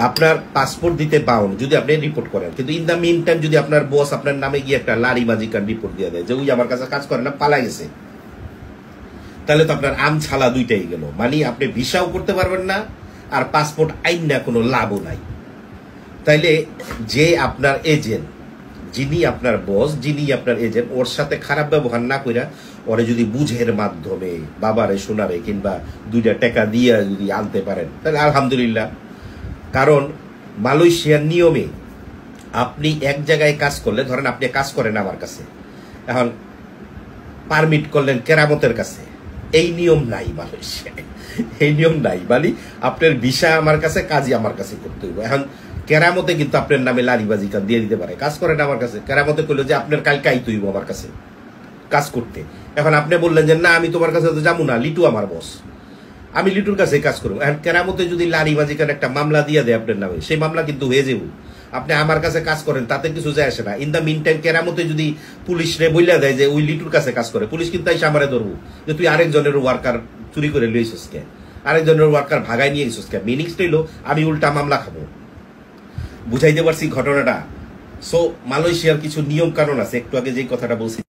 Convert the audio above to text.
আপনার পাসপোর্ট দিতে বাউন্ড যদি আপনি রিপোর্ট করেন, কিন্তু ইন দ্য মিন টাইম যদি আপনার বস আপনার নামে গিয়ে একটা লারি বাজিকার রিপোর্ট দিয়ে দেয় যে ওই আমার কাছে কাজ করে না, পালা গেছে, তাহলে তো আপনার আম ছালা দুইটাই গেল। মানে আপনি ভিসাও করতে পারবেন না, আর পাসপোর্ট আইন না কোনো লাভও নাই। তাইলে যে আপনার এজেন্ট, যিনি আপনার বস, যিনি আপনার এজেন্ট, ওর সাথে খারাপ ব্যবহার না কইরা ওরে যদি বুঝের মাধ্যমে বাবারে শোনারে কিংবা দুইটা টাকা দিয়ে যদি আনতে পারেন তাহলে আলহামদুলিল্লাহ। কারণ মালয়েশিয়ার নিয়মে আপনি এক জায়গায় কাজ করলে, ধরেন আপনি কাজ করেন আমার কাছে, এখন পারমিট করলেন কেরামতের কাছে, এই নিয়ম নাই মালয়েশিয়ায়, এই নিয়ম নাই। মানে আপনার ভিসা আমার কাছে, কাজই আমার কাছে করতে হবে। এখন কেরামতে কিন্তু আপনার নামে লারিবাজি দিয়ে দিতে পারে, কাজ করেন আমার কাছে, কেরামতে করলো যে আপনার কালকে আইতে হইব আমার কাছে কাজ করতে। এখন আপনি বললেন যে না আমি তোমার কাছে তো যাবো না, লিটু আমার বস, আমি লিটুর কাছে কাজ করবো। এখন কেরামতে যদি লারিবাজিকার একটা মামলা দিয়ে দেয় আপনার নামে, সেই মামলা কিন্তু হয়ে যাবো। আপনি আমার কাছে কাজ করেন তাতে কিছু যায় আসে না। ইন দ্য মিন টাইম কেরামতে যদি পুলিশ রে বইলা দেয় যে ওই লিটুর কাছে কাজ করে, পুলিশ কিন্তু এসে আমারে ধরবো যে তুই আরেকজনের ওয়ার্কার চুরি করে লইছিস কে, আরেকজনের ওয়ার্কার ভাগাই নিয়ে গেছিস কে। মিনিংসটা হইলো আমি উল্টা মামলা খাবো। বুঝাইতে পারছি ঘটনাটা? সো মালয়েশিয়ার কিছু নিয়ম কানুন আছে, একটু আগে যে কথাটা বলছি।